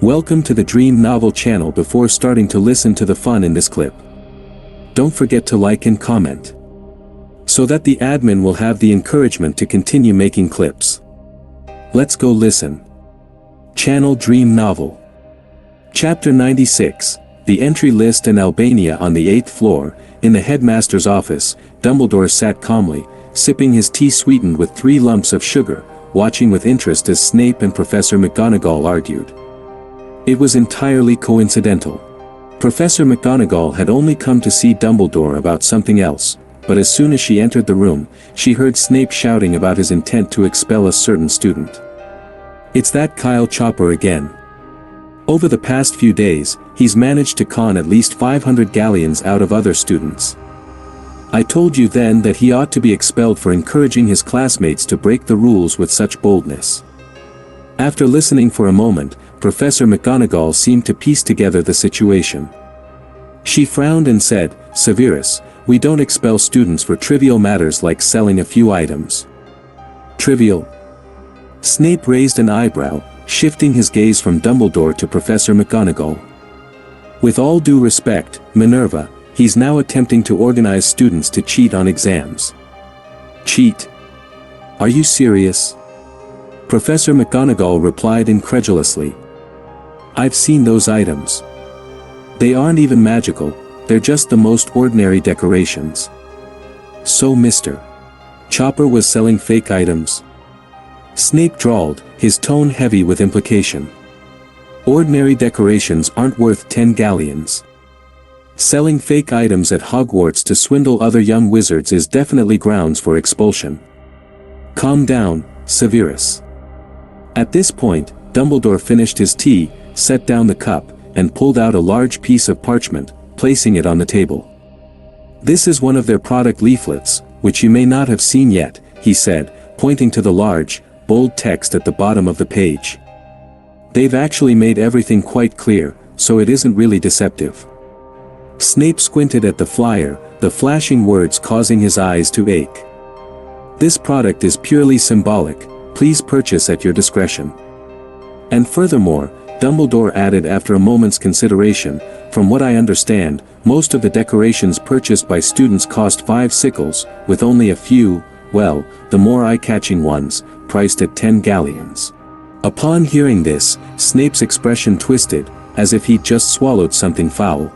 Welcome to the Dream Novel channel. Before starting to listen to the fun in this clip, don't forget to like and comment, so that the admin will have the encouragement to continue making clips. Let's go listen. Channel Dream Novel. Chapter 96, The Entry List in Albania. On the 8th floor, in the headmaster's office, Dumbledore sat calmly, sipping his tea sweetened with 3 lumps of sugar, watching with interest as Snape and Professor McGonagall argued. It was entirely coincidental. Professor McGonagall had only come to see Dumbledore about something else, but as soon as she entered the room, she heard Snape shouting about his intent to expel a certain student. It's that Kyle Chopper again. Over the past few days, he's managed to con at least 500 galleons out of other students. I told you then that he ought to be expelled for encouraging his classmates to break the rules with such boldness. After listening for a moment, Professor McGonagall seemed to piece together the situation. She frowned and said, "Severus, we don't expel students for trivial matters like selling a few items." Trivial? Snape raised an eyebrow, shifting his gaze from Dumbledore to Professor McGonagall. With all due respect, Minerva, he's now attempting to organize students to cheat on exams. Cheat? Are you serious? Professor McGonagall replied incredulously. I've seen those items. They aren't even magical, they're just the most ordinary decorations. So Mr. Chopper was selling fake items? Snape drawled, his tone heavy with implication. Ordinary decorations aren't worth 10 galleons. Selling fake items at Hogwarts to swindle other young wizards is definitely grounds for expulsion. Calm down, Severus. At this point, Dumbledore finished his tea, set down the cup, and pulled out a large piece of parchment, placing it on the table. This is one of their product leaflets, which you may not have seen yet, he said, pointing to the large, bold text at the bottom of the page. They've actually made everything quite clear, so it isn't really deceptive. Snape squinted at the flyer, the flashing words causing his eyes to ache. This product is purely symbolic, please purchase at your discretion. And furthermore, Dumbledore added after a moment's consideration, from what I understand, most of the decorations purchased by students cost 5 sickles, with only a few, well, the more eye-catching ones, priced at 10 galleons. Upon hearing this, Snape's expression twisted, as if he'd just swallowed something foul.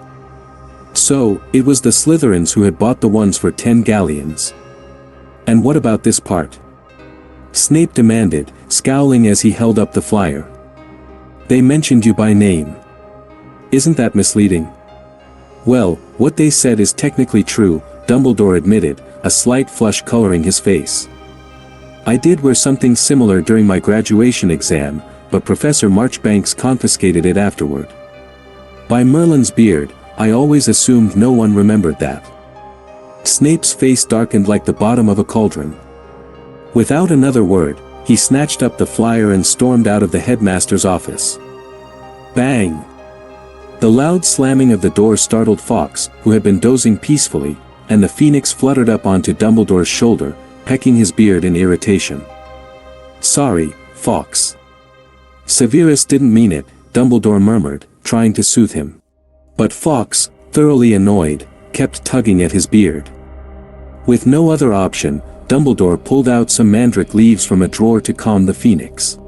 So, it was the Slytherins who had bought the ones for 10 galleons. And what about this part? Snape demanded, scowling as he held up the flyer. They mentioned you by name. Isn't that misleading? Well, what they said is technically true, Dumbledore admitted, a slight flush coloring his face. I did wear something similar during my graduation exam, but Professor Marchbanks confiscated it afterward. By Merlin's beard, I always assumed no one remembered that. Snape's face darkened like the bottom of a cauldron. Without another word, he snatched up the flyer and stormed out of the headmaster's office. Bang! The loud slamming of the door startled Fawkes, who had been dozing peacefully, and the phoenix fluttered up onto Dumbledore's shoulder, pecking his beard in irritation. Sorry, Fawkes. Severus didn't mean it, Dumbledore murmured, trying to soothe him. But Fawkes, thoroughly annoyed, kept tugging at his beard. With no other option, Dumbledore pulled out some mandrake leaves from a drawer to calm the phoenix.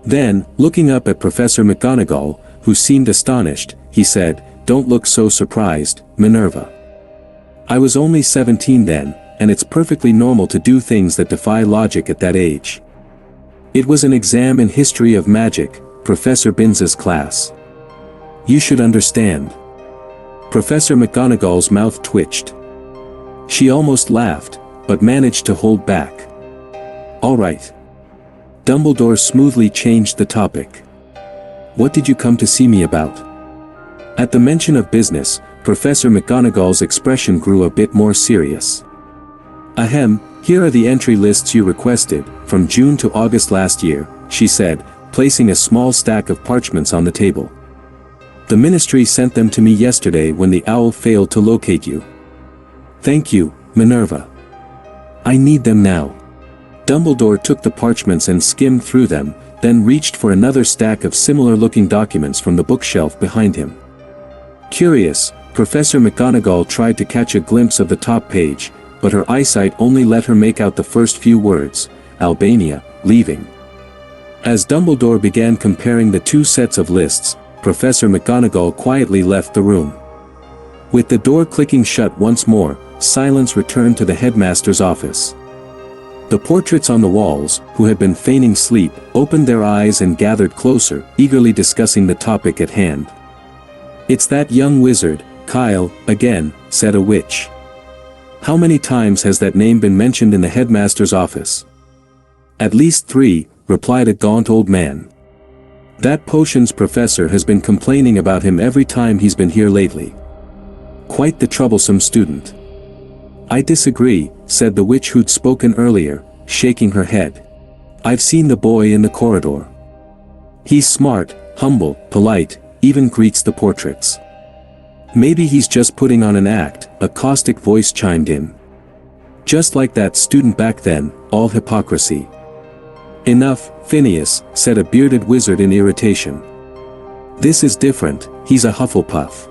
Then, looking up at Professor McGonagall, who seemed astonished, he said, "Don't look so surprised, Minerva. I was only 17 then, and it's perfectly normal to do things that defy logic at that age. It was an exam in history of magic, Professor Binz's class. You should understand." Professor McGonagall's mouth twitched. She almost laughed, but managed to hold back. All right. Dumbledore smoothly changed the topic. What did you come to see me about? At the mention of business, Professor McGonagall's expression grew a bit more serious. Ahem, here are the entry lists you requested, from June to August last year, she said, placing a small stack of parchments on the table. The ministry sent them to me yesterday when the owl failed to locate you. Thank you, Minerva. I need them now. Dumbledore took the parchments and skimmed through them, then reached for another stack of similar-looking documents from the bookshelf behind him. Curious, Professor McGonagall tried to catch a glimpse of the top page, but her eyesight only let her make out the first few words, Albania, leaving. As Dumbledore began comparing the two sets of lists, Professor McGonagall quietly left the room. With the door clicking shut once more, silence returned to the headmaster's office. The portraits on the walls, who had been feigning sleep, opened their eyes and gathered closer, eagerly discussing the topic at hand. "It's that young wizard, Kyle, again," said a witch. "How many times has that name been mentioned in the headmaster's office?" "At least 3, replied a gaunt old man. "That potions professor has been complaining about him every time he's been here lately. Quite the troublesome student." "I disagree," said the witch who'd spoken earlier, shaking her head. "I've seen the boy in the corridor. He's smart, humble, polite, even greets the portraits." "Maybe he's just putting on an act," a caustic voice chimed in. "Just like that student back then, all hypocrisy." "Enough, Phineas," said a bearded wizard in irritation. "This is different, he's a Hufflepuff."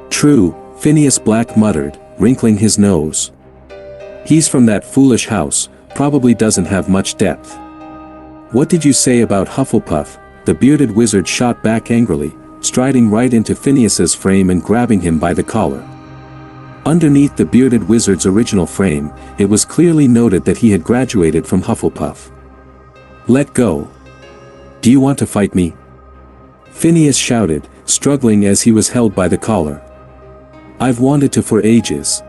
"True," Phineas Black muttered, wrinkling his nose. "He's from that foolish house, probably doesn't have much depth." "What did you say about Hufflepuff?" the bearded wizard shot back angrily, striding right into Phineas's frame and grabbing him by the collar. Underneath the bearded wizard's original frame, it was clearly noted that he had graduated from Hufflepuff. "Let go. Do you want to fight me?" Phineas shouted, struggling as he was held by the collar. "I've wanted to for ages."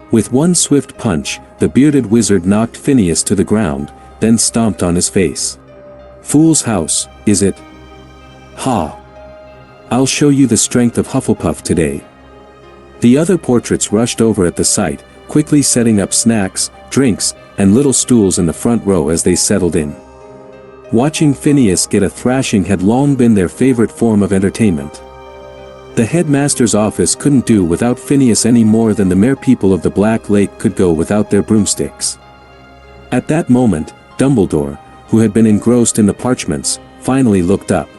With one swift punch, the bearded wizard knocked Phineas to the ground, then stomped on his face. "Fool's house, is it? Ha! I'll show you the strength of Hufflepuff today." The other portraits rushed over at the sight, quickly setting up snacks, drinks, and little stools in the front row as they settled in. Watching Phineas get a thrashing had long been their favorite form of entertainment. The headmaster's office couldn't do without Phineas any more than the mere people of the Black Lake could go without their broomsticks. At that moment, Dumbledore, who had been engrossed in the parchments, finally looked up.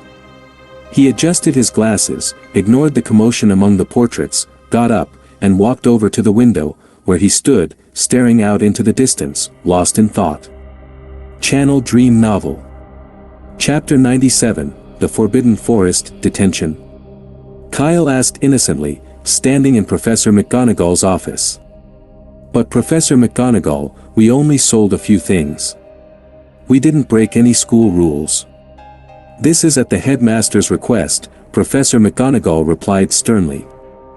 He adjusted his glasses, ignored the commotion among the portraits, got up, and walked over to the window, where he stood, staring out into the distance, lost in thought. Channel Dream Novel. Chapter 97, The Forbidden Forest, Detention. Kyle asked innocently, standing in Professor McGonagall's office. "But Professor McGonagall, we only sold a few things. We didn't break any school rules." "This is at the headmaster's request," Professor McGonagall replied sternly.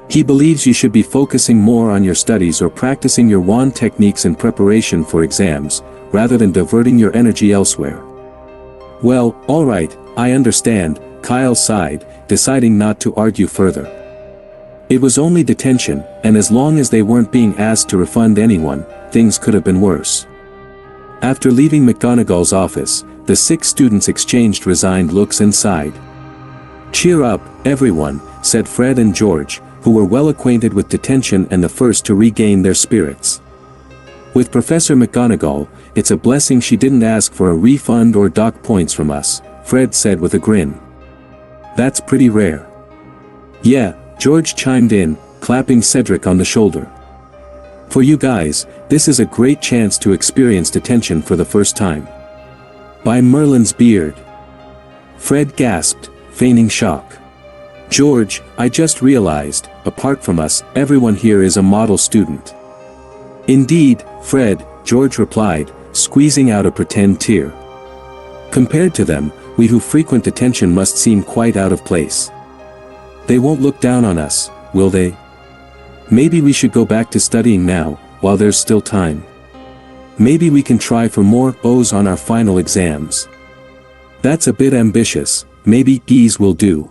"He believes you should be focusing more on your studies or practicing your wand techniques in preparation for exams, rather than diverting your energy elsewhere." "Well, all right, I understand," Kyle sighed, deciding not to argue further. It was only detention, and as long as they weren't being asked to refund anyone, things could have been worse. After leaving McGonagall's office, the 6 students exchanged resigned looks and sighed. "Cheer up, everyone," said Fred and George, who were well acquainted with detention and the first to regain their spirits. "With Professor McGonagall, it's a blessing she didn't ask for a refund or dock points from us," Fred said with a grin. "That's pretty rare." "Yeah," George chimed in, clapping Cedric on the shoulder. "For you guys, this is a great chance to experience detention for the first time." "By Merlin's beard!" Fred gasped, feigning shock. "George, I just realized, apart from us, everyone here is a model student." "Indeed, Fred," George replied, squeezing out a pretend tear. "Compared to them, we who frequent detention must seem quite out of place. They won't look down on us, will they? Maybe we should go back to studying now, while there's still time. Maybe we can try for more O's on our final exams." "That's a bit ambitious, maybe E's will do."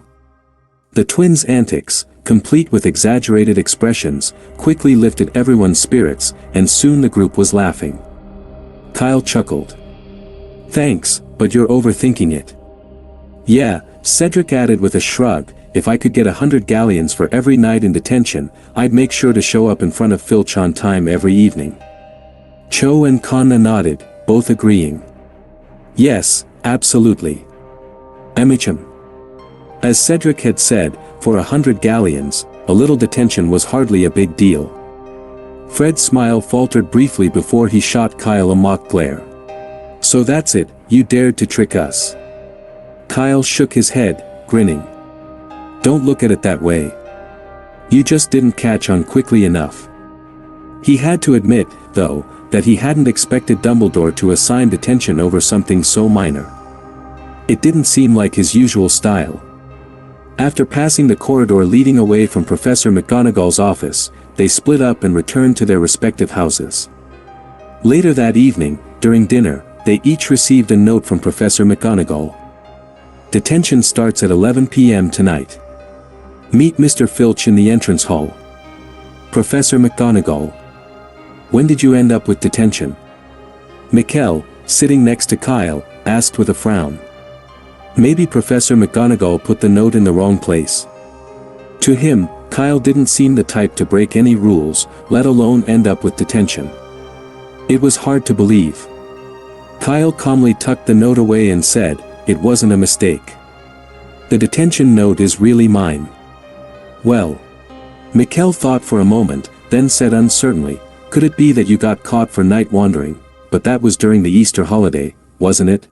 The twins' antics, complete with exaggerated expressions, quickly lifted everyone's spirits, and soon the group was laughing. Kyle chuckled. "Thanks, but you're overthinking it." "Yeah," Cedric added with a shrug, "if I could get 100 galleons for every night in detention, I'd make sure to show up in front of Filch on time every evening." Cho and Kanna nodded, both agreeing. "Yes, Absolutely. Amicham. As Cedric had said, for 100 galleons, a little detention was hardly a big deal. Fred's smile faltered briefly before he shot Kyle a mock glare. So that's it, you dared to trick us. Kyle shook his head, grinning. Don't look at it that way. You just didn't catch on quickly enough. He had to admit, though, that he hadn't expected Dumbledore to assign detention over something so minor. It didn't seem like his usual style. After passing the corridor leading away from Professor McGonagall's office, they split up and returned to their respective houses. Later that evening, during dinner, they each received a note from Professor McGonagall. Detention starts at 11 p.m. tonight. Meet Mr. Filch in the entrance hall. Professor McGonagall. When did you end up with detention? Mikkel, sitting next to Kyle, asked with a frown. Maybe Professor McGonagall put the note in the wrong place. To him, Kyle didn't seem the type to break any rules, let alone end up with detention. It was hard to believe. Kyle calmly tucked the note away and said, "It wasn't a mistake. The detention note is really mine." Well. Mikkel thought for a moment, then said uncertainly, "Could it be that you got caught for night wandering, but that was during the Easter holiday, wasn't it?"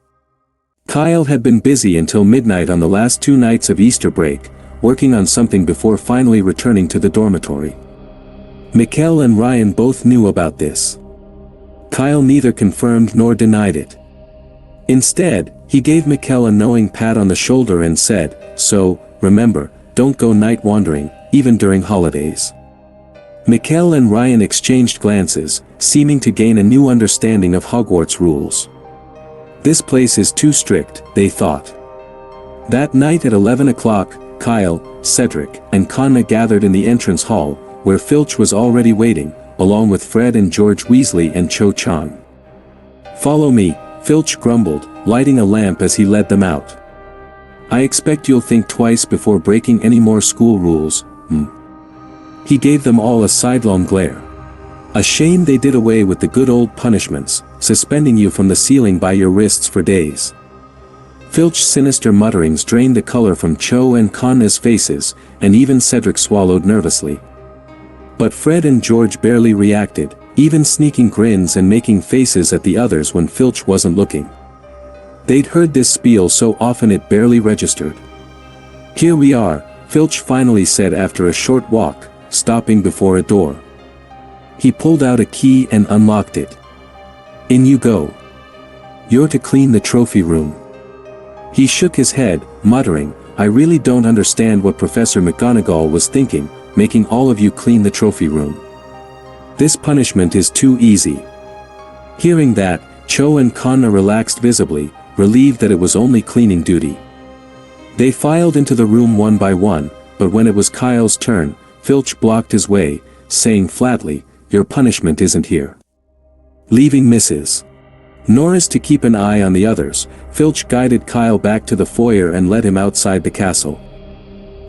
Kyle had been busy until midnight on the last 2 nights of Easter break, working on something before finally returning to the dormitory. Mikkel and Ryan both knew about this. Kyle neither confirmed nor denied it. Instead, he gave Mikkel a knowing pat on the shoulder and said, "So, remember, don't go night wandering, even during holidays." Mikkel and Ryan exchanged glances, seeming to gain a new understanding of Hogwarts rules. This place is too strict, they thought. That night at 11 o'clock, Kyle, Cedric, and Conna gathered in the entrance hall, where Filch was already waiting, along with Fred and George Weasley and Cho Chang. "Follow me," Filch grumbled, lighting a lamp as he led them out. "I expect you'll think twice before breaking any more school rules, He gave them all a sidelong glare. "A shame they did away with the good old punishments, suspending you from the ceiling by your wrists for days." Filch's sinister mutterings drained the color from Cho and Conna's faces, and even Cedric swallowed nervously. But Fred and George barely reacted, even sneaking grins and making faces at the others when Filch wasn't looking. They'd heard this spiel so often it barely registered. "Here we are," Filch finally said after a short walk, stopping before a door. He pulled out a key and unlocked it. "In you go. You're to clean the trophy room." He shook his head, muttering, "I really don't understand what Professor McGonagall was thinking, making all of you clean the trophy room. This punishment is too easy." Hearing that, Cho and Conna relaxed visibly, relieved that it was only cleaning duty. They filed into the room one by one, but when it was Kyle's turn, Filch blocked his way, saying flatly, "Your punishment isn't here." Leaving Mrs. Norris to keep an eye on the others, Filch guided Kyle back to the foyer and led him outside the castle.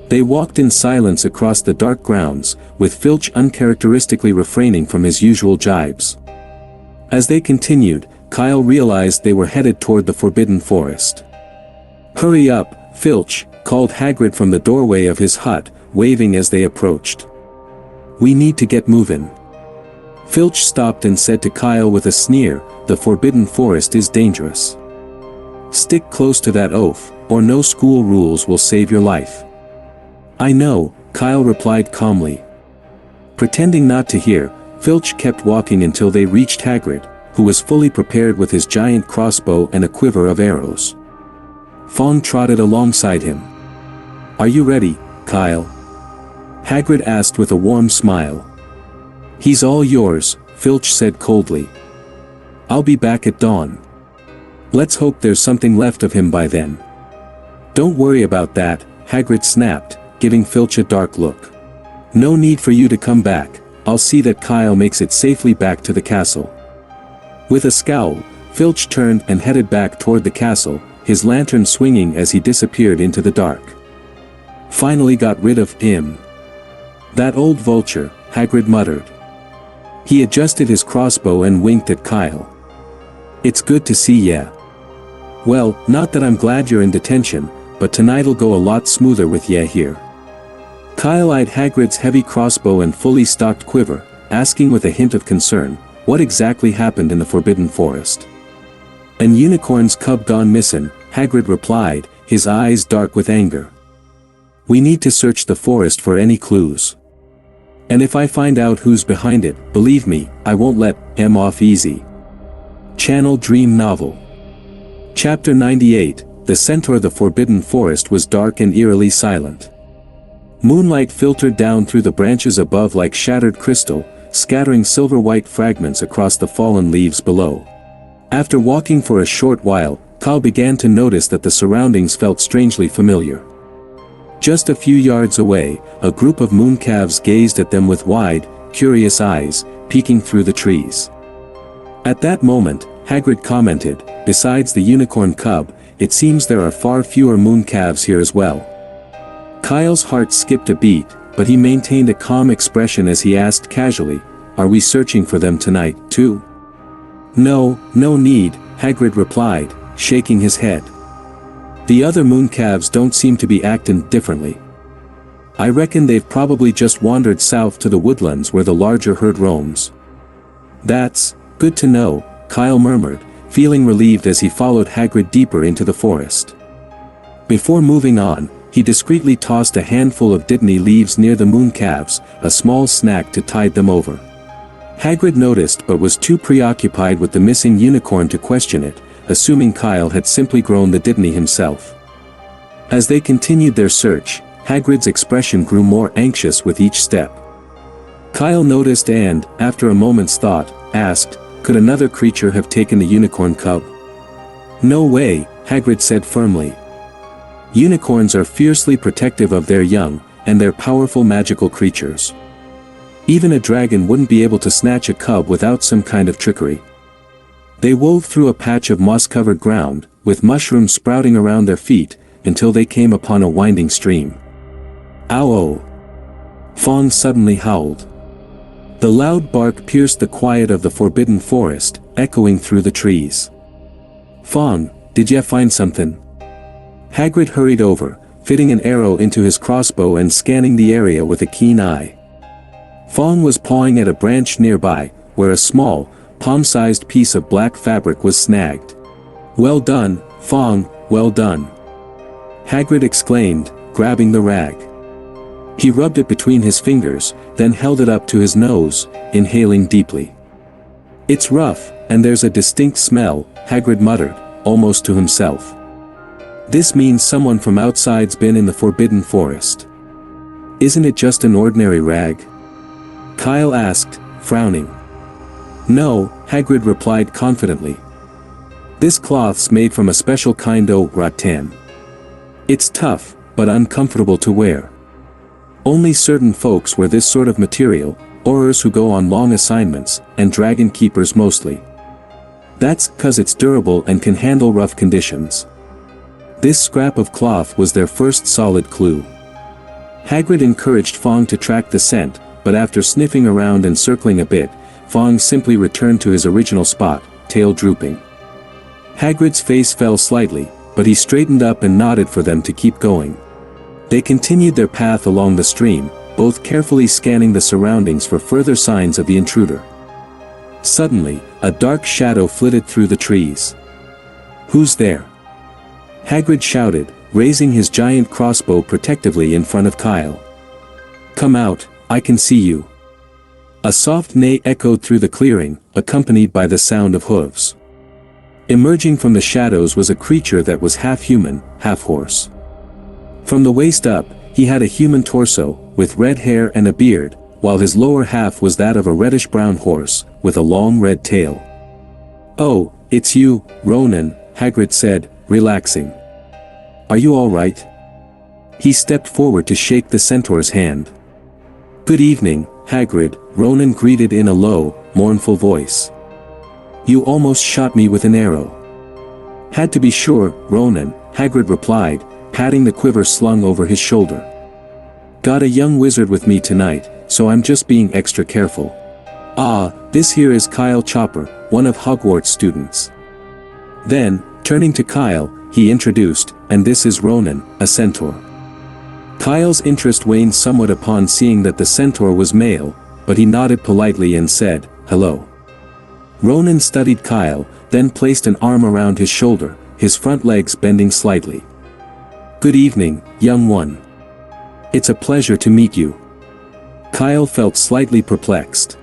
They walked in silence across the dark grounds, with Filch uncharacteristically refraining from his usual jibes. As they continued, Kyle realized they were headed toward the Forbidden Forest. "Hurry up, Filch," called Hagrid from the doorway of his hut, waving as they approached. "We need to get moving." Filch stopped and said to Kyle with a sneer, "The Forbidden Forest is dangerous. Stick close to that oaf, or no school rules will save your life." "I know," Kyle replied calmly. Pretending not to hear, Filch kept walking until they reached Hagrid, who was fully prepared with his giant crossbow and a quiver of arrows. Fawn trotted alongside him. "Are you ready, Kyle?" Hagrid asked with a warm smile. "He's all yours," Filch said coldly. "I'll be back at dawn. Let's hope there's something left of him by then." "Don't worry about that," Hagrid snapped, giving Filch a dark look. "No need for you to come back, I'll see that Kyle makes it safely back to the castle." With a scowl, Filch turned and headed back toward the castle, his lantern swinging as he disappeared into the dark. "Finally got rid of him. That old vulture," Hagrid muttered. He adjusted his crossbow and winked at Kyle. "It's good to see ya." Well, not that I'm glad you're in detention, but tonight'll go a lot smoother with ya here. Kyle eyed Hagrid's heavy crossbow and fully stocked quiver, asking with a hint of concern, what exactly happened in the Forbidden Forest? An unicorn's cub gone missing, Hagrid replied, his eyes dark with anger. We need to search the forest for any clues. And if I find out who's behind it, believe me, I won't let him off easy. Channel Dream Novel. Chapter 98, The center of the Forbidden Forest was dark and eerily silent. Moonlight filtered down through the branches above like shattered crystal, scattering silver-white fragments across the fallen leaves below. After walking for a short while, Kyle began to notice that the surroundings felt strangely familiar. Just a few yards away, a group of mooncalves gazed at them with wide, curious eyes, peeking through the trees. At that moment, Hagrid commented, besides the unicorn cub, it seems there are far fewer mooncalves here as well. Kyle's heart skipped a beat, but he maintained a calm expression as he asked casually, are we searching for them tonight, too? No need, Hagrid replied, shaking his head. The other mooncalves don't seem to be acting differently. I reckon they've probably just wandered south to the woodlands where the larger herd roams. That's good to know, Kyle murmured, feeling relieved as he followed Hagrid deeper into the forest. Before moving on, he discreetly tossed a handful of dittany leaves near the mooncalves, a small snack to tide them over. Hagrid noticed but was too preoccupied with the missing unicorn to question it, assuming Kyle had simply grown the dittany himself. As they continued their search, Hagrid's expression grew more anxious with each step. Kyle noticed and, after a moment's thought, asked, could another creature have taken the unicorn cub? No way, Hagrid said firmly. Unicorns are fiercely protective of their young, and they're powerful magical creatures. Even a dragon wouldn't be able to snatch a cub without some kind of trickery. They wove through a patch of moss-covered ground, with mushrooms sprouting around their feet, until they came upon a winding stream. Ow! Fawn suddenly howled. The loud bark pierced the quiet of the forbidden forest, echoing through the trees. Fawn, did ya find something? Hagrid hurried over, fitting an arrow into his crossbow and scanning the area with a keen eye. Fawn was pawing at a branch nearby, where a small, palm-sized piece of black fabric was snagged. Well done, Fawn, well done. Hagrid exclaimed, grabbing the rag. He rubbed it between his fingers, then held it up to his nose, inhaling deeply. It's rough, and there's a distinct smell, Hagrid muttered, almost to himself. This means someone from outside's been in the Forbidden Forest. Isn't it just an ordinary rag? Kyle asked, frowning. No, Hagrid replied confidently. This cloth's made from a special kind of rattan. It's tough, but uncomfortable to wear. Only certain folks wear this sort of material, aurors who go on long assignments, and dragon keepers mostly. That's 'cause it's durable and can handle rough conditions. This scrap of cloth was their first solid clue. Hagrid encouraged Fong to track the scent, but after sniffing around and circling a bit, Fong simply returned to his original spot, tail drooping. Hagrid's face fell slightly, but he straightened up and nodded for them to keep going. They continued their path along the stream, both carefully scanning the surroundings for further signs of the intruder. Suddenly, a dark shadow flitted through the trees. Who's there? Hagrid shouted, raising his giant crossbow protectively in front of Kyle. Come out, I can see you. A soft neigh echoed through the clearing, accompanied by the sound of hooves. Emerging from the shadows was a creature that was half human, half horse. From the waist up, he had a human torso, with red hair and a beard, while his lower half was that of a reddish-brown horse, with a long red tail. Oh, it's you, Ronan, Hagrid said, relaxing. Are you all right? He stepped forward to shake the centaur's hand. Good evening, Hagrid, Ronan greeted in a low, mournful voice. You almost shot me with an arrow. Had to be sure, Ronan, Hagrid replied, patting the quiver slung over his shoulder. Got a young wizard with me tonight, so I'm just being extra careful. Ah, this here is Kyle Chopper, one of Hogwarts students. Then, Turning to Kyle, he introduced, "And this is Ronan, a centaur." Kyle's interest waned somewhat upon seeing that the centaur was male, but he nodded politely and said, "Hello." Ronan studied Kyle, then placed an arm around his shoulder, his front legs bending slightly. "Good evening, young one. It's a pleasure to meet you." Kyle felt slightly perplexed.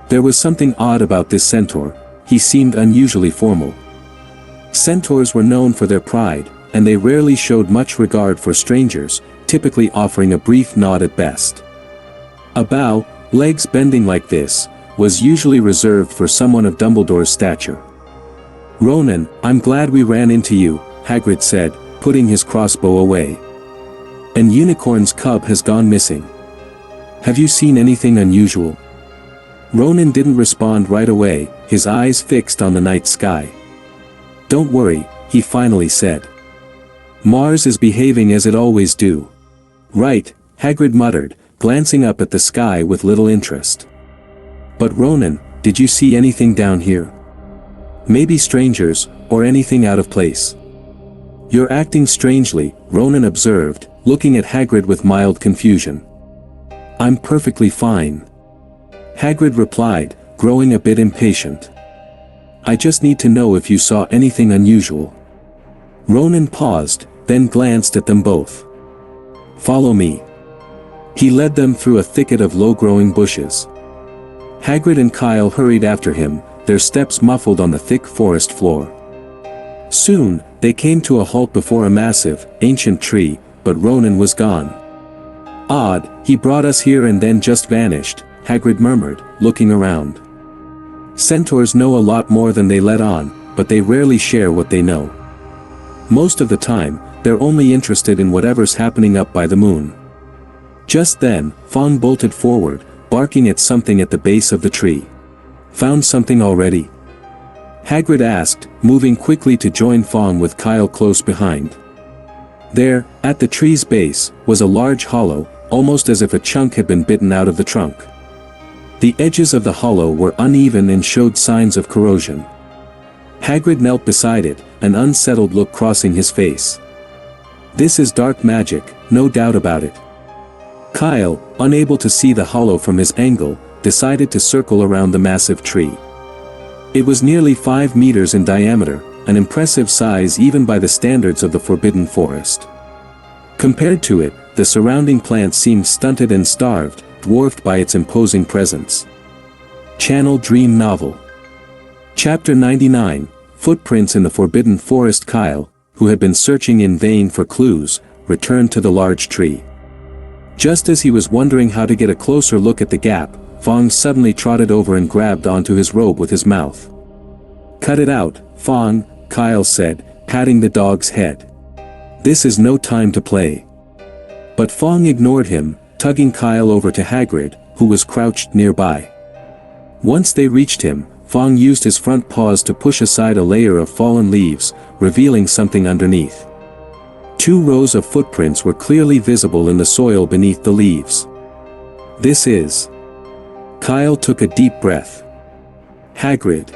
There was something odd about this centaur. He seemed unusually formal. Centaurs were known for their pride, and they rarely showed much regard for strangers, typically offering a brief nod at best. A bow, legs bending like this, was usually reserved for someone of Dumbledore's stature. "Ronan, I'm glad we ran into you," Hagrid said, putting his crossbow away. "An unicorn's cub has gone missing. Have you seen anything unusual?" Ronan didn't respond right away, his eyes fixed on the night sky. "Don't worry," he finally said. "Mars is behaving as it always do." "Right," Hagrid muttered, glancing up at the sky with little interest. "But Ronan, did you see anything down here? Maybe strangers, or anything out of place?" "You're acting strangely," Ronan observed, looking at Hagrid with mild confusion. "I'm perfectly fine," Hagrid replied, growing a bit impatient. "I just need to know if you saw anything unusual." Ronan paused, then glanced at them both. "Follow me." He led them through a thicket of low-growing bushes. Hagrid and Kyle hurried after him, their steps muffled on the thick forest floor. Soon, they came to a halt before a massive, ancient tree, but Ronan was gone. "Odd, he brought us here and then just vanished," Hagrid murmured, looking around. Centaurs know a lot more than they let on, but they rarely share what they know. Most of the time, they're only interested in whatever's happening up by the moon. Just then, Fong bolted forward, barking at something at the base of the tree. "Found something already?" Hagrid asked, moving quickly to join Fong with Kyle close behind. There, at the tree's base, was a large hollow, almost as if a chunk had been bitten out of the trunk. The edges of the hollow were uneven and showed signs of corrosion. Hagrid knelt beside it, an unsettled look crossing his face. "This is dark magic, no doubt about it." Kyle, unable to see the hollow from his angle, decided to circle around the massive tree. It was nearly 5 meters in diameter, an impressive size even by the standards of the Forbidden Forest. Compared to it, the surrounding plants seemed stunted and starved, dwarfed by its imposing presence. Channel Dream Novel. Chapter 99, Footprints in the Forbidden Forest. Kyle, who had been searching in vain for clues, returned to the large tree. Just as he was wondering how to get a closer look at the gap, Fong suddenly trotted over and grabbed onto his robe with his mouth. "Cut it out, Fong," Kyle said, patting the dog's head. "This is no time to play." But Fong ignored him, tugging Kyle over to Hagrid, who was crouched nearby. Once they reached him, Fong used his front paws to push aside a layer of fallen leaves, revealing something underneath. 2 rows of footprints were clearly visible in the soil beneath the leaves. "This is..." Kyle took a deep breath. "Hagrid.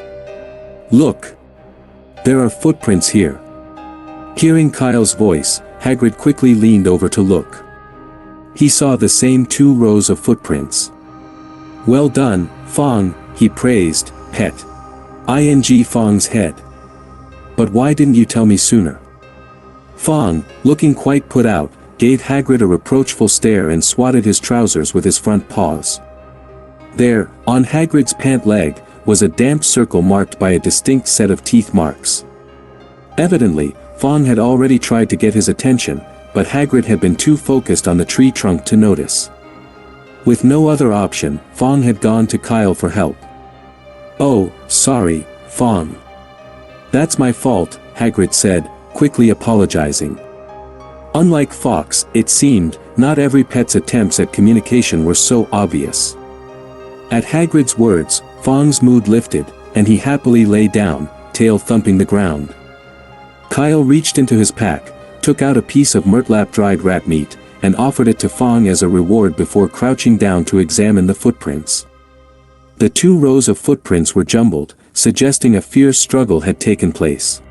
Look. There are footprints here." Hearing Kyle's voice, Hagrid quickly leaned over to look. He saw the same 2 rows of footprints. "Well done, Fong," he praised, pet. Fong's head. "But why didn't you tell me sooner?" Fong, looking quite put out, gave Hagrid a reproachful stare and swatted his trousers with his front paws. There, on Hagrid's pant leg, was a damp circle marked by a distinct set of teeth marks. Evidently, Fong had already tried to get his attention, but Hagrid had been too focused on the tree trunk to notice. With no other option, Fong had gone to Kyle for help. "Oh, sorry, Fong. That's my fault," Hagrid said, quickly apologizing. Unlike Fawkes, it seemed, not every pet's attempts at communication were so obvious. At Hagrid's words, Fong's mood lifted, and he happily lay down, tail thumping the ground. Kyle reached into his pack, took out a piece of murtlap dried rat meat, and offered it to Fong as a reward before crouching down to examine the footprints. The 2 rows of footprints were jumbled, suggesting a fierce struggle had taken place.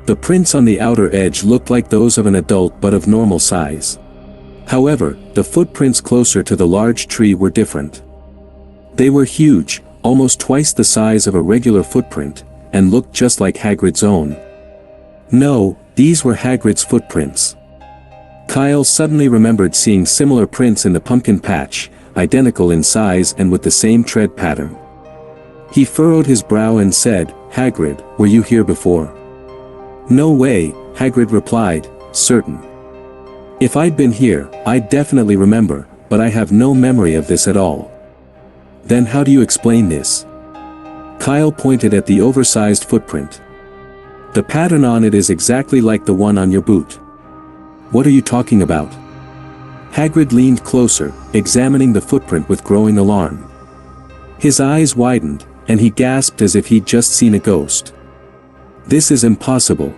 The prints on the outer edge looked like those of an adult but of normal size. However, the footprints closer to the large tree were different. They were huge, almost twice the size of a regular footprint, and looked just like Hagrid's own. No, these were Hagrid's footprints. Kyle suddenly remembered seeing similar prints in the pumpkin patch, identical in size and with the same tread pattern. He furrowed his brow and said, "Hagrid, were you here before?" "No way," Hagrid replied, certain. "If I'd been here, I'd definitely remember, but I have no memory of this at all." "Then how do you explain this?" Kyle pointed at the oversized footprint. "The pattern on it is exactly like the one on your boot." "What are you talking about?" Hagrid leaned closer, examining the footprint with growing alarm. His eyes widened, and he gasped as if he'd just seen a ghost. "This is impossible.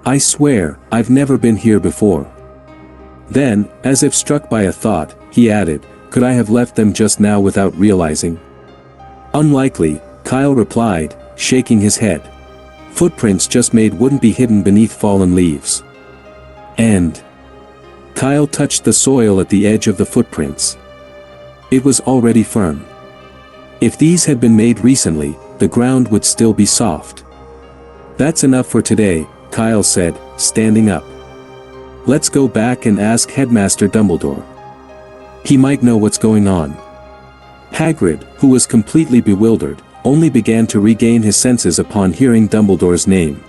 I swear, I've never been here before." Then, as if struck by a thought, he added, "Could I have left them just now without realizing?" "Unlikely," Kyle replied, shaking his head. "Footprints just made wouldn't be hidden beneath fallen leaves." And Kyle touched the soil at the edge of the footprints. It was already firm. If these had been made recently, the ground would still be soft. "That's enough for today," Kyle said, standing up. "Let's go back and ask Headmaster Dumbledore. He might know what's going on." Hagrid, who was completely bewildered, only began to regain his senses upon hearing Dumbledore's name.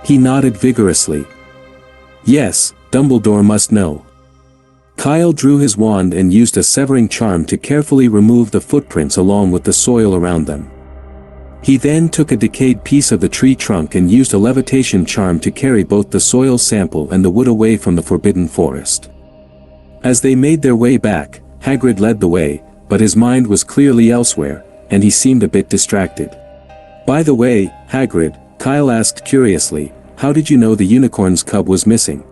He nodded vigorously. Yes, Dumbledore must know. Kyle drew his wand and used a severing charm to carefully remove the footprints along with the soil around them. He then took a decayed piece of the tree trunk and used a levitation charm to carry both the soil sample and the wood away from the forbidden forest. As they made their way back, Hagrid led the way, but his mind was clearly elsewhere, and he seemed a bit distracted. "By the way, Hagrid," Kyle asked curiously, "how did you know the unicorn's cub was missing?"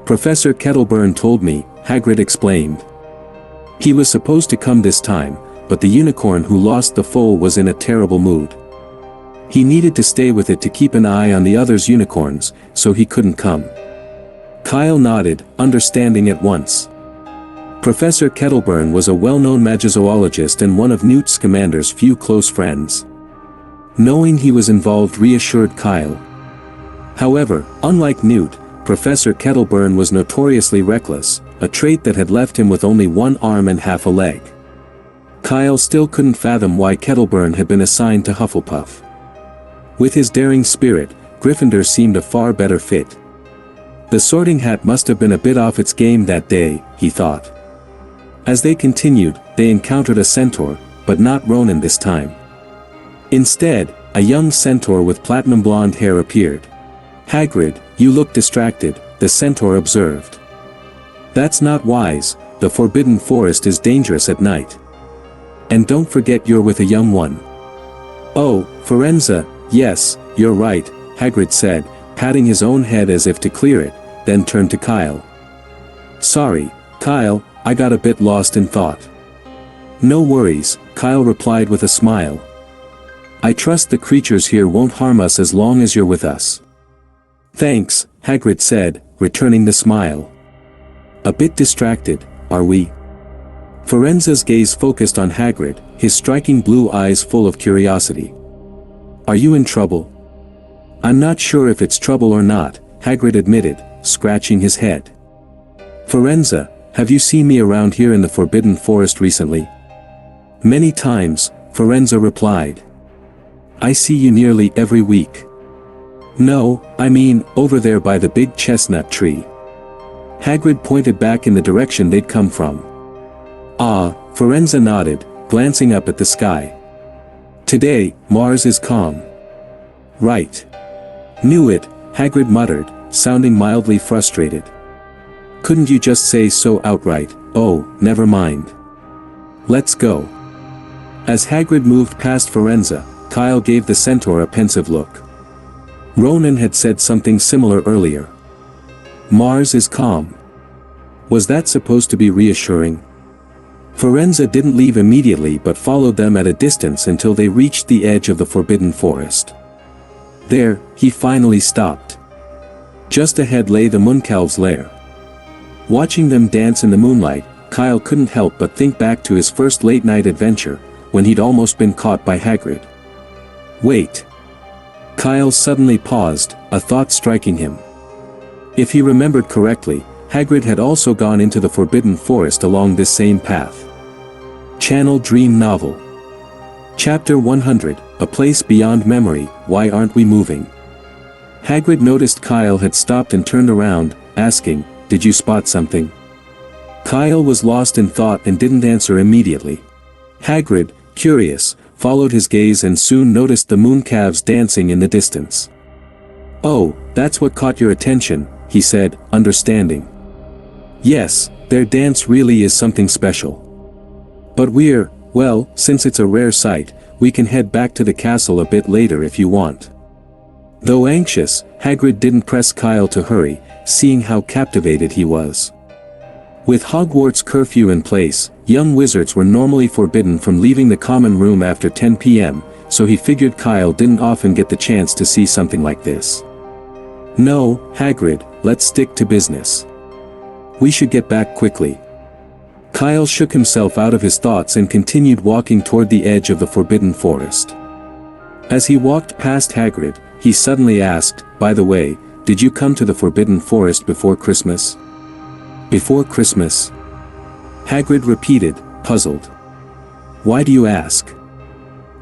"Professor Kettleburn told me," Hagrid explained. "He was supposed to come this time, but the unicorn who lost the foal was in a terrible mood. He needed to stay with it to keep an eye on the other's unicorns, so he couldn't come." Kyle nodded, understanding at once. Professor Kettleburn was a well-known magizoologist and one of Newt Scamander's few close friends. Knowing he was involved reassured Kyle. However, unlike Newt, Professor Kettleburn was notoriously reckless, a trait that had left him with only one arm and half a leg. Kyle still couldn't fathom why Kettleburn had been assigned to Hufflepuff. With his daring spirit, Gryffindor seemed a far better fit. The Sorting Hat must have been a bit off its game that day, he thought. As they continued, they encountered a centaur, but not Ronan this time. Instead, a young centaur with platinum blonde hair appeared. "Hagrid, you look distracted," the centaur observed. "That's not wise, the Forbidden Forest is dangerous at night. And don't forget you're with a young one." "Oh, Firenze, yes, you're right," Hagrid said, patting his own head as if to clear it, then turned to Kyle. "Sorry, Kyle, I got a bit lost in thought." "No worries," Kyle replied with a smile. "I trust the creatures here won't harm us as long as you're with us." "Thanks," Hagrid said, returning the smile. "A bit distracted, are we?" Firenze's gaze focused on Hagrid, his striking blue eyes full of curiosity. "Are you in trouble?" "I'm not sure if it's trouble or not," Hagrid admitted, scratching his head. "Firenze, have you seen me around here in the Forbidden Forest recently?" "Many times," Firenze replied. "I see you nearly every week." "No, I mean, over there by the big chestnut tree." Hagrid pointed back in the direction they'd come from. "Ah," Firenze nodded, glancing up at the sky. "Today, Mars is calm." "Right. Knew it," Hagrid muttered, sounding mildly frustrated. "Couldn't you just say so outright? Oh, never mind. Let's go." As Hagrid moved past Firenze, Kyle gave the centaur a pensive look. Ronan had said something similar earlier. Mars is calm. Was that supposed to be reassuring? Firenze didn't leave immediately but followed them at a distance until they reached the edge of the Forbidden Forest. There, he finally stopped. Just ahead lay the Mooncalves' lair. Watching them dance in the moonlight, Kyle couldn't help but think back to his first late-night adventure, when he'd almost been caught by Hagrid. Wait. Kyle suddenly paused, a thought striking him. If he remembered correctly, Hagrid had also gone into the Forbidden Forest along this same path. Channel Dream Novel. Chapter 100, A Place Beyond Memory, Why Aren't We Moving? Hagrid noticed Kyle had stopped and turned around, asking, "Did you spot something?" Kyle was lost in thought and didn't answer immediately. Hagrid, curious, followed his gaze and soon noticed the Mooncalves dancing in the distance. "Oh, that's what caught your attention," he said, understanding. "Yes, their dance really is something special. But well, since it's a rare sight, we can head back to the castle a bit later if you want." Though anxious, Hagrid didn't press Kyle to hurry, seeing how captivated he was. With Hogwarts curfew in place, young wizards were normally forbidden from leaving the common room after 10 p.m., so he figured Kyle didn't often get the chance to see something like this. "No, Hagrid, let's stick to business. We should get back quickly." Kyle shook himself out of his thoughts and continued walking toward the edge of the Forbidden Forest. As he walked past Hagrid, he suddenly asked, "By the way, did you come to the Forbidden Forest before Christmas?" "Before Christmas?" Hagrid repeated, puzzled. "Why do you ask?"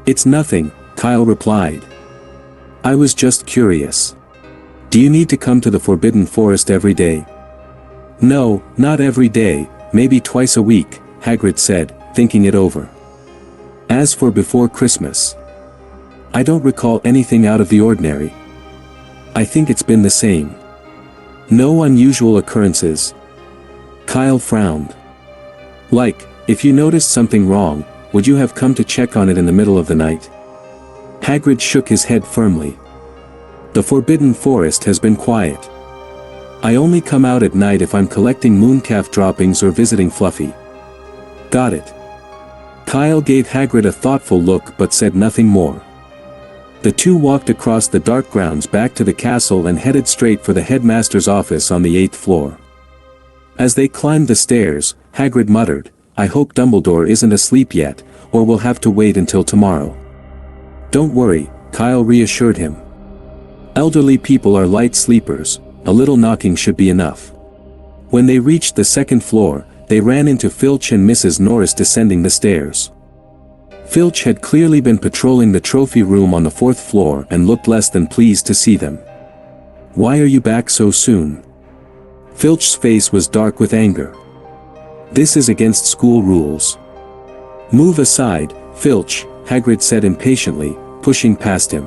"It's nothing," Kyle replied. "I was just curious. Do you need to come to the Forbidden Forest every day?" "No, not every day, maybe twice a week," Hagrid said, thinking it over. "As for before Christmas, I don't recall anything out of the ordinary. I think it's been the same. No unusual occurrences." Kyle frowned. "Like, if you noticed something wrong, would you have come to check on it in the middle of the night?" Hagrid shook his head firmly. "The Forbidden Forest has been quiet. I only come out at night if I'm collecting mooncalf droppings or visiting Fluffy." "Got it." Kyle gave Hagrid a thoughtful look but said nothing more. The two walked across the dark grounds back to the castle and headed straight for the headmaster's office on the 8th floor. As they climbed the stairs, Hagrid muttered, "I hope Dumbledore isn't asleep yet, or we'll have to wait until tomorrow." "Don't worry," Kyle reassured him. "Elderly people are light sleepers, a little knocking should be enough." When they reached the 2nd floor, they ran into Filch and Mrs. Norris descending the stairs. Filch had clearly been patrolling the trophy room on the 4th floor and looked less than pleased to see them. "Why are you back so soon?" Filch's face was dark with anger. "This is against school rules." "Move aside, Filch," Hagrid said impatiently, pushing past him.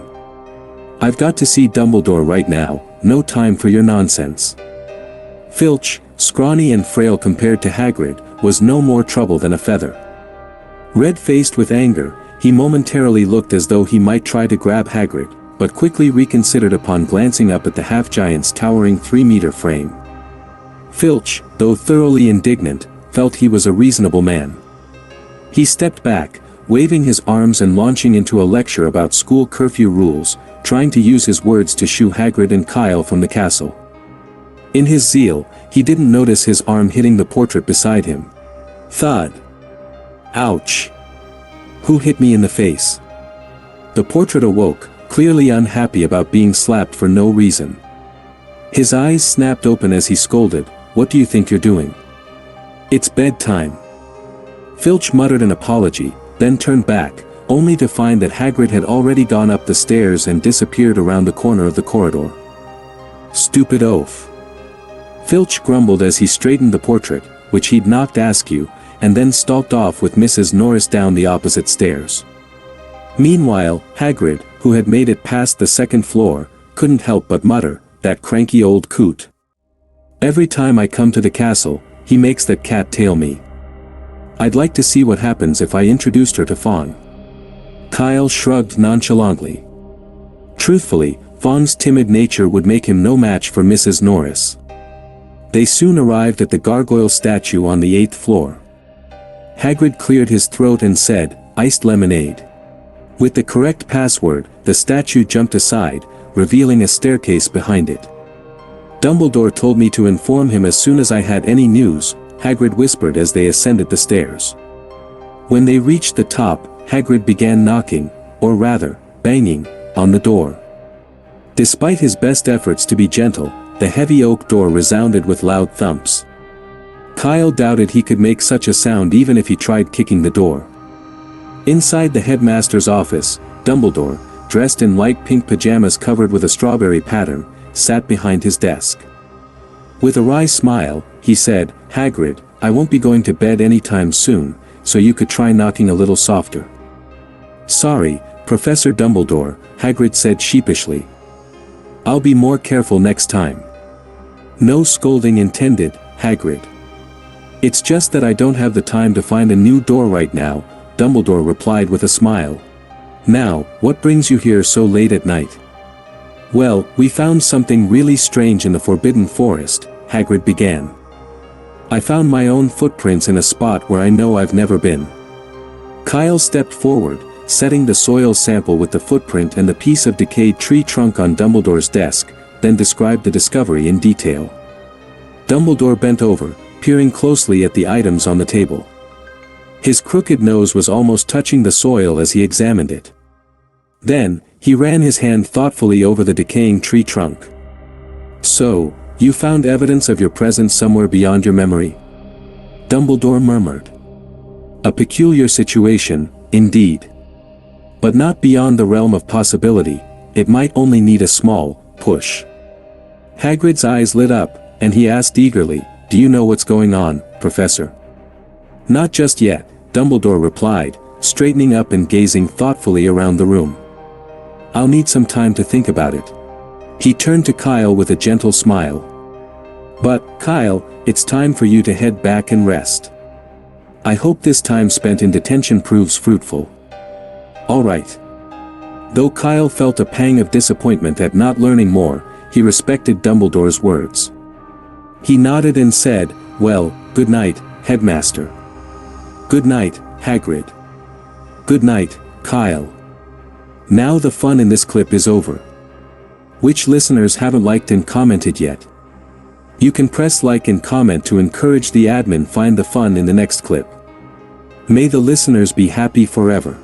"I've got to see Dumbledore right now, no time for your nonsense." Filch, scrawny and frail compared to Hagrid, was no more trouble than a feather. Red-faced with anger, he momentarily looked as though he might try to grab Hagrid, but quickly reconsidered upon glancing up at the half-giant's towering 3-meter frame. Filch, though thoroughly indignant, felt he was a reasonable man. He stepped back, waving his arms and launching into a lecture about school curfew rules, trying to use his words to shoo Hagrid and Kyle from the castle. In his zeal, he didn't notice his arm hitting the portrait beside him. Thud. Ouch. Who hit me in the face? The portrait awoke, clearly unhappy about being slapped for no reason. His eyes snapped open as he scolded, "What do you think you're doing? It's bedtime." Filch muttered an apology, then turned back, only to find that Hagrid had already gone up the stairs and disappeared around the corner of the corridor. "Stupid oaf." Filch grumbled as he straightened the portrait, which he'd knocked askew, and then stalked off with Mrs. Norris down the opposite stairs. Meanwhile, Hagrid, who had made it past the 2nd floor, couldn't help but mutter, "That cranky old coot. Every time I come to the castle, he makes that cat tail me. I'd like to see what happens if I introduced her to Fawn." Kyle shrugged nonchalantly. Truthfully, Fawn's timid nature would make him no match for Mrs. Norris. They soon arrived at the gargoyle statue on the 8th floor. Hagrid cleared his throat and said, "Iced lemonade." With the correct password, the statue jumped aside, revealing a staircase behind it. "Dumbledore told me to inform him as soon as I had any news," Hagrid whispered as they ascended the stairs. When they reached the top, Hagrid began knocking, or rather, banging, on the door. Despite his best efforts to be gentle, the heavy oak door resounded with loud thumps. Kyle doubted he could make such a sound even if he tried kicking the door. Inside the headmaster's office, Dumbledore, dressed in light pink pajamas covered with a strawberry pattern, sat behind his desk. With a wry smile, he said, "Hagrid, I won't be going to bed anytime soon, so you could try knocking a little softer." "Sorry, Professor Dumbledore," Hagrid said sheepishly. "I'll be more careful next time." "No scolding intended, Hagrid. It's just that I don't have the time to find a new door right now," Dumbledore replied with a smile. "Now, what brings you here so late at night?" "Well, we found something really strange in the Forbidden Forest," Hagrid began. "I found my own footprints in a spot where I know I've never been." Kyle stepped forward, setting the soil sample with the footprint and the piece of decayed tree trunk on Dumbledore's desk, then described the discovery in detail. Dumbledore bent over, peering closely at the items on the table. His crooked nose was almost touching the soil as he examined it. Then, he ran his hand thoughtfully over the decaying tree trunk. "So, you found evidence of your presence somewhere beyond your memory?" Dumbledore murmured. "A peculiar situation, indeed. But not beyond the realm of possibility, it might only need a small push." Hagrid's eyes lit up, and he asked eagerly, "Do you know what's going on, Professor?" "Not just yet," Dumbledore replied, straightening up and gazing thoughtfully around the room. "I'll need some time to think about it." He turned to Kyle with a gentle smile. "But, Kyle, it's time for you to head back and rest. I hope this time spent in detention proves fruitful." "All right." Though Kyle felt a pang of disappointment at not learning more, he respected Dumbledore's words. He nodded and said, "Well, good night, Headmaster." "Good night, Hagrid." "Good night, Kyle." Now the fun in this clip is over. Which listeners haven't liked and commented yet? You can press like and comment to encourage the admin find the fun in the next clip. May the listeners be happy forever.